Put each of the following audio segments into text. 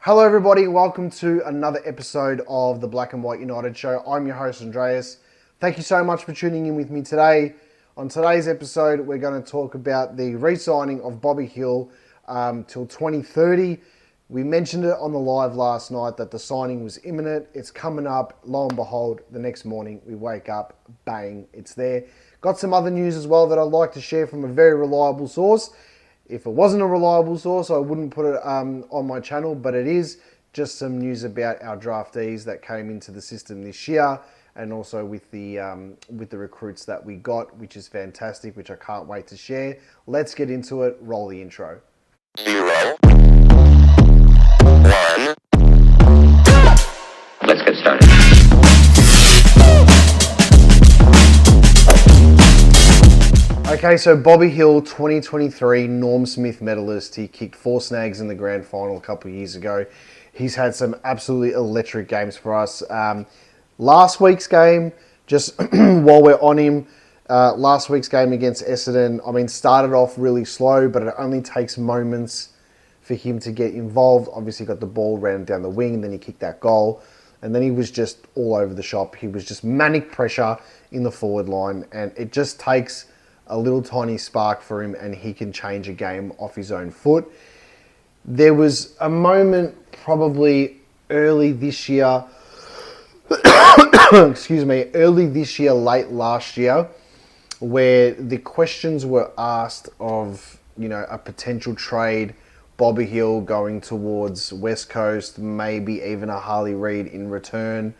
Hello everybody, welcome to another episode of the Black and White United Show. I'm your host Andreas. Thank you so much for tuning in with me today. On today's episode, we're going to talk about the re-signing of Bobby Hill till 2030. We mentioned it on the live last night that the signing was imminent. It's coming up. Lo and behold, the next morning we wake up, bang, it's there. Got some other news as well that I'd like to share from a very reliable source. If it wasn't a reliable source, I wouldn't put it on my channel, but it is just some news about our draftees that came into the system this year, and also with the recruits that we got, which is fantastic, which I can't wait to share. Let's get into it. Roll the intro. 0, 1. Let's get started. Okay, so Bobby Hill, 2023 Norm Smith medalist. He kicked 4 snags in the grand final a couple of years ago. He's had some absolutely electric games for us. Last week's game, just while we're on him, last week's game against Essendon, started off really slow, but it only takes moments for him to get involved. Obviously got the ball, ran down the wing, and then he kicked that goal. And then he was just all over the shop. He was just manic pressure in the forward line, and it just takes a little tiny spark for him and he can change a game off his own foot. There was a moment probably early this year, early this year, late last year, where the questions were asked of, a potential trade, Bobby Hill going towards West Coast, maybe even a Harley Reid in return,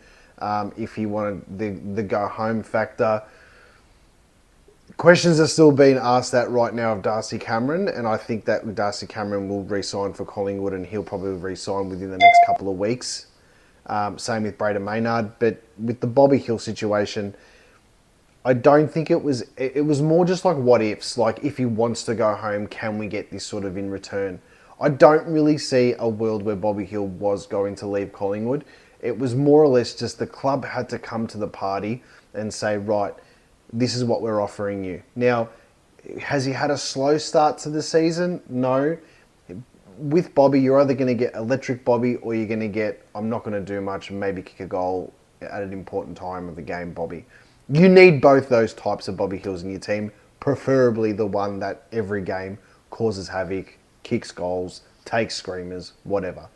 if he wanted the go-home factor. Questions are still being asked that right now of Darcy Cameron, and I think that Darcy Cameron will re-sign for Collingwood, and he'll probably re-sign within the next couple of weeks. Same with Braden Maynard, but with the Bobby Hill situation, I don't think it was more just like what ifs, like if he wants to go home, can we get this sort of in return? I don't really see a world where Bobby Hill was going to leave Collingwood. It was more or less just the club had to come to the party and say, right, this is what we're offering you. Now, has he had a slow start to the season? No. With Bobby, you're either going to get electric Bobby or you're going to get, I'm not going to do much and maybe kick a goal at an important time of the game Bobby. You need both those types of Bobby Hills in your team, preferably the one that every game causes havoc, kicks goals, takes screamers, whatever.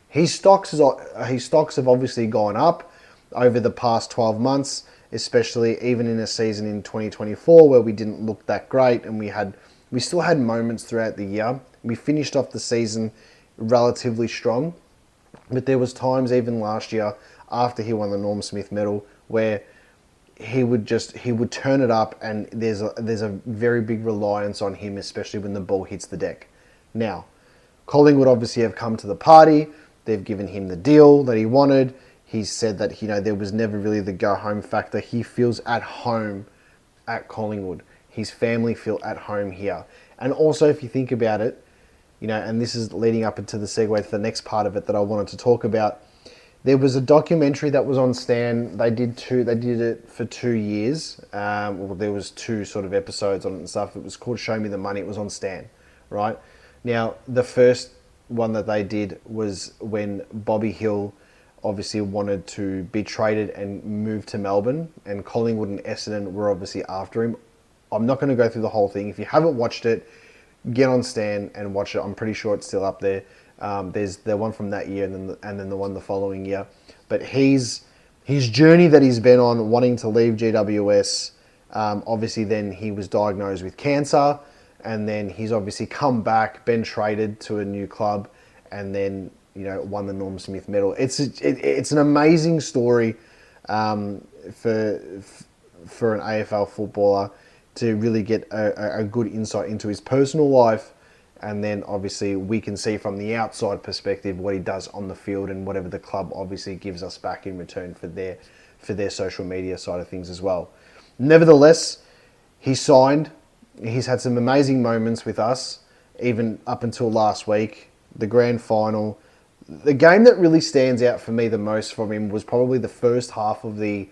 His stocks have obviously gone up over the past 12 months, especially even in a season in 2024 where we didn't look that great and we still had moments throughout the year. We finished off the season relatively strong, but there was times even last year after he won the Norm Smith medal where he would turn it up, and there's a very big reliance on him, especially when the ball hits the deck. Now, Collingwood obviously have come to the party. They've given him the deal that he wanted. He said that, there was never really the go-home factor. He feels at home at Collingwood. His family feel at home here. And also, if you think about it, and this is leading up into the segue to the next part of it that I wanted to talk about, there was a documentary that was on Stan. They did it for 2 years. There was 2 sort of episodes on it and stuff. It was called Show Me the Money. It was on Stan, right? Now, the first one that they did was when Bobby Hill obviously wanted to be traded and move to Melbourne, and Collingwood and Essendon were obviously after him. I'm not going to go through the whole thing. If you haven't watched it, get on Stan and watch it. I'm pretty sure it's still up there. There's the one from that year and then the one the following year. But his journey that he's been on, wanting to leave GWS, obviously then he was diagnosed with cancer, and then he's obviously come back, been traded to a new club, and then won the Norm Smith medal. It's an amazing story for an AFL footballer to really get a good insight into his personal life, and then obviously we can see from the outside perspective what he does on the field and whatever the club obviously gives us back in return for their social media side of things as well. Nevertheless, he signed. He's had some amazing moments with us, even up until last week, the grand final. The game that really stands out for me the most from him was probably the first half of the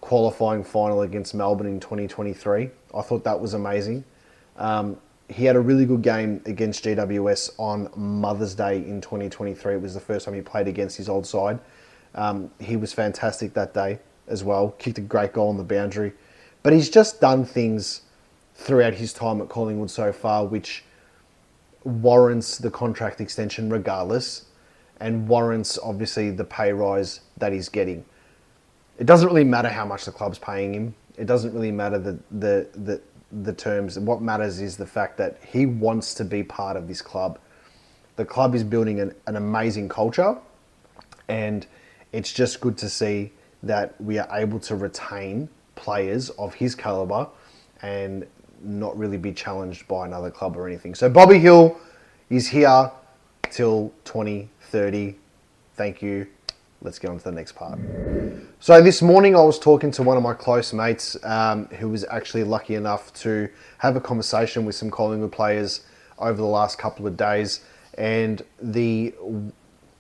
qualifying final against Melbourne in 2023. I thought that was amazing. he had a really good game against GWS on Mother's Day in 2023. It was the first time he played against his old side. He was fantastic that day as well. Kicked a great goal on the boundary. But he's just done things throughout his time at Collingwood so far which warrants the contract extension regardless, and warrants obviously the pay rise that he's getting. It doesn't really matter how much the club's paying him. It doesn't really matter the terms. What matters is the fact that he wants to be part of this club. The club is building an amazing culture, and it's just good to see that we are able to retain players of his calibre and not really be challenged by another club or anything. So Bobby Hill is here till 2030. Thank you. Let's get on to the next part. So this morning I was talking to one of my close mates who was actually lucky enough to have a conversation with some Collingwood players over the last couple of days. And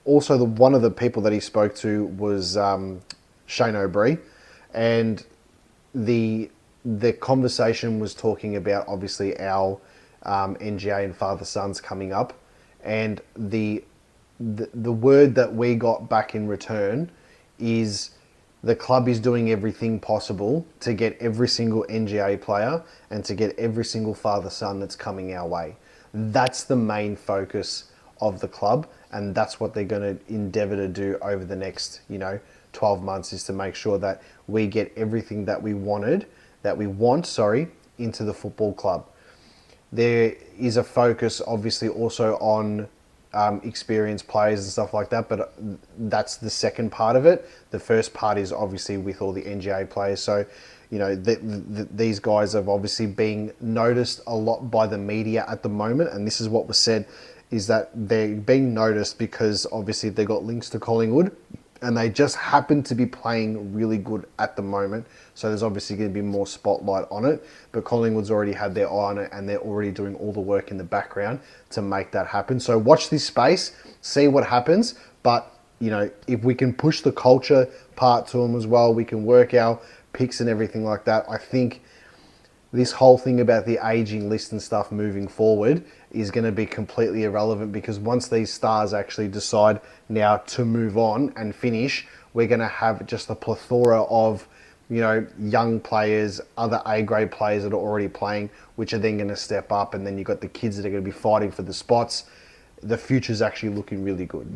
one of the people that he spoke to was Shane O'Brien. And the conversation was talking about obviously our NGA and father sons coming up, and the word that we got back in return is the club is doing everything possible to get every single NGA player and to get every single father son that's coming our way. That's the main focus of the club, and that's what they're going to endeavour to do over the next 12 months, is to make sure that we get everything that we want into the football club. There is a focus obviously also on experienced players and stuff like that, but that's the second part of it. The first part is obviously with all the NGA players. So, these guys have obviously been noticed a lot by the media at the moment, and this is what was said, is that they're being noticed because obviously they got links to Collingwood, and they just happen to be playing really good at the moment. So there's obviously going to be more spotlight on it, but Collingwood's already had their eye on it, and they're already doing all the work in the background to make that happen. So watch this space, see what happens. But, if we can push the culture part to them as well, we can work our picks and everything like that. I think this whole thing about the aging list and stuff moving forward is going to be completely irrelevant, because once these stars actually decide now to move on and finish, we're going to have just a plethora of young players, other A-grade players that are already playing, which are then going to step up, and then you've got the kids that are going to be fighting for the spots. The future's actually looking really good.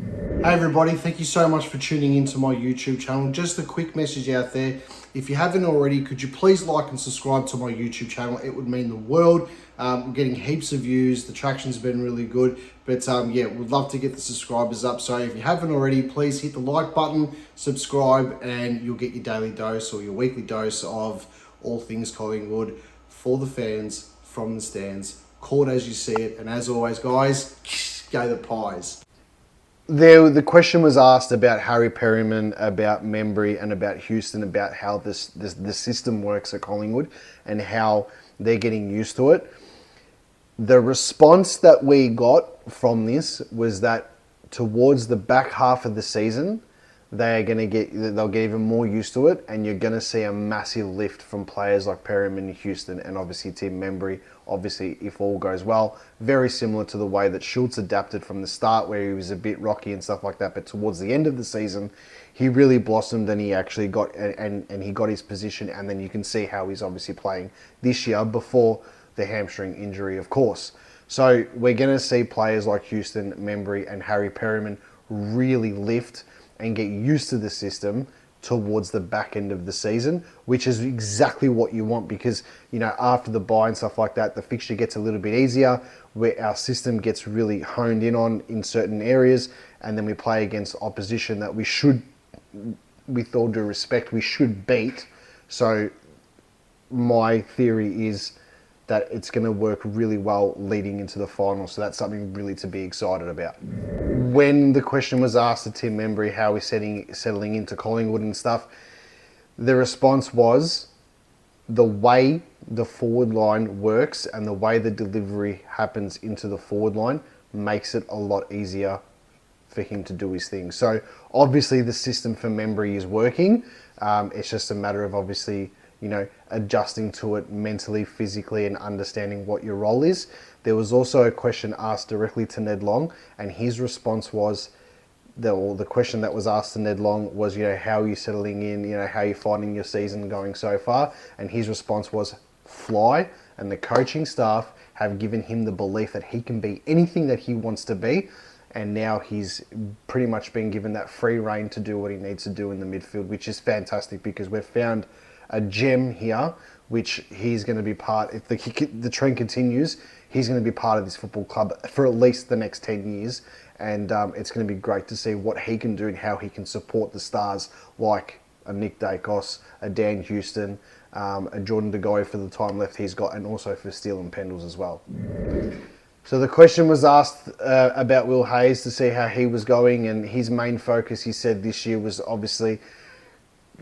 Hey everybody, thank you so much for tuning into my YouTube channel. Just a quick message out there. If you haven't already, could you please like and subscribe to my YouTube channel? It would mean the world. We're getting heaps of views. The traction's been really good. But we'd love to get the subscribers up. So if you haven't already, please hit the like button, subscribe, and you'll get your daily dose or your weekly dose of all things Collingwood for the fans, from the stands. Call it as you see it. And as always, guys, go the Pies. The question was asked about Harry Perryman, about Membry, and about Houston, about how the system works at Collingwood and how they're getting used to it. The response that we got from this was that towards the back half of the season, they'll get even more used to it, and you're going to see a massive lift from players like Perryman, Houston, and obviously Tim Membry. Obviously, if all goes well, very similar to the way that Schultz adapted from the start, where he was a bit rocky and stuff like that. But towards the end of the season, he really blossomed, and he actually got and he got his position. And then you can see how he's obviously playing this year before the hamstring injury, of course. So we're going to see players like Houston, Membry, and Harry Perryman really lift and get used to the system towards the back end of the season, which is exactly what you want, because after the bye and stuff like that, the fixture gets a little bit easier, where our system gets really honed in on in certain areas, and then we play against opposition that we should, with all due respect, we should beat. So my theory is that it's going to work really well leading into the final. So that's something really to be excited about. When the question was asked to Tim Membry how he's settling into Collingwood and stuff, the response was the way the forward line works and the way the delivery happens into the forward line makes it a lot easier for him to do his thing. So obviously the system for Membry is working. It's just a matter of obviously adjusting to it mentally, physically, and understanding what your role is. There was also a question asked directly to Ned Long, and his response was, the question that was asked to Ned Long was, how are you settling in? How are you finding your season going so far? And his response was, fly. And the coaching staff have given him the belief that he can be anything that he wants to be. And now he's pretty much been given that free rein to do what he needs to do in the midfield, which is fantastic because we've found a gem here, which he's going to be part, if the trend continues, he's going to be part of this football club for at least the next 10 years. And it's going to be great to see what he can do and how he can support the stars like a Nick Dacos, a Dan Houston, a Jordan De Goey for the time left he's got, and also for Steele and Pendles as well. So the question was asked about Will Hayes to see how he was going, and his main focus, he said, this year was obviously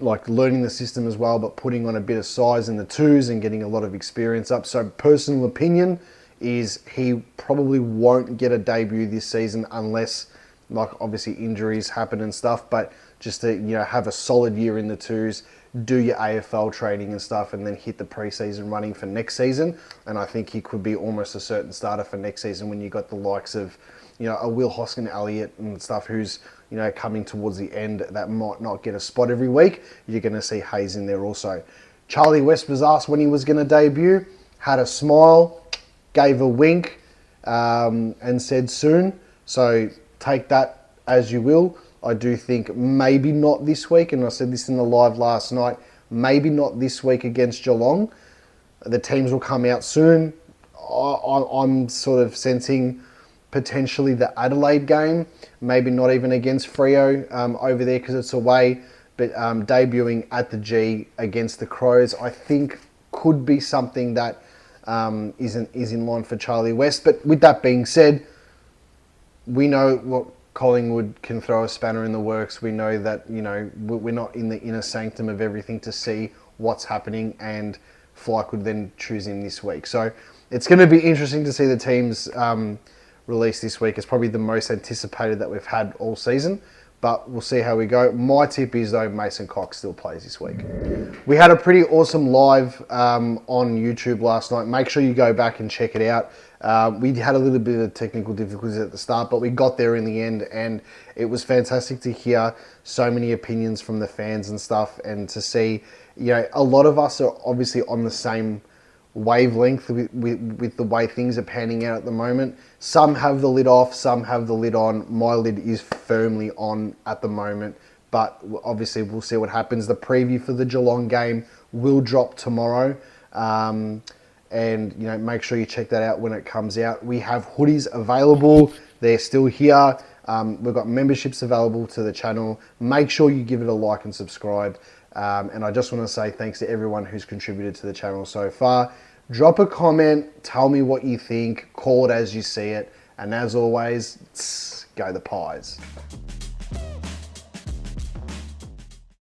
like learning the system as well, but putting on a bit of size in the twos and getting a lot of experience up. So personal opinion is he probably won't get a debut this season unless, like, obviously injuries happen and stuff, but just to have a solid year in the twos, do your AFL training and stuff, and then hit the preseason running for next season. And I think he could be almost a certain starter for next season when you got the likes of a Will Hoskin-Elliott and stuff who's coming towards the end that might not get a spot every week. You're going to see Hayes in there also. Charlie West was asked when he was going to debut, had a smile, gave a wink, and said soon. So take that as you will. I do think maybe not this week, and I said this in the live last night, maybe not this week against Geelong. The teams will come out soon. I'm sort of sensing potentially the Adelaide game, maybe not even against Freo over there because it's away, but debuting at the G against the Crows, I think could be something that is in line for Charlie West. But with that being said, we know what Collingwood can throw a spanner in the works. We know that we're not in the inner sanctum of everything to see what's happening, and Fly could then choose him this week. So it's going to be interesting to see the teams release this week. It's probably the most anticipated that we've had all season, but we'll see how we go. My tip is, though, Mason Cox still plays this week. We had a pretty awesome live on YouTube last night. Make sure you go back and check it out. We had a little bit of technical difficulties at the start, but we got there in the end, and it was fantastic to hear so many opinions from the fans and stuff, and to see, a lot of us are obviously on the same wavelength with the way things are panning out at the moment. Some have the lid off, some have the lid on. My lid is firmly on at the moment, but obviously we'll see what happens. The preview for the Geelong game will drop tomorrow. And make sure you check that out when it comes out. We have hoodies available. They're still here. We've got memberships available to the channel. Make sure you give it a like and subscribe. And I just want to say thanks to everyone who's contributed to the channel so far. Drop a comment. Tell me what you think. Call it as you see it. And as always, go the Pies.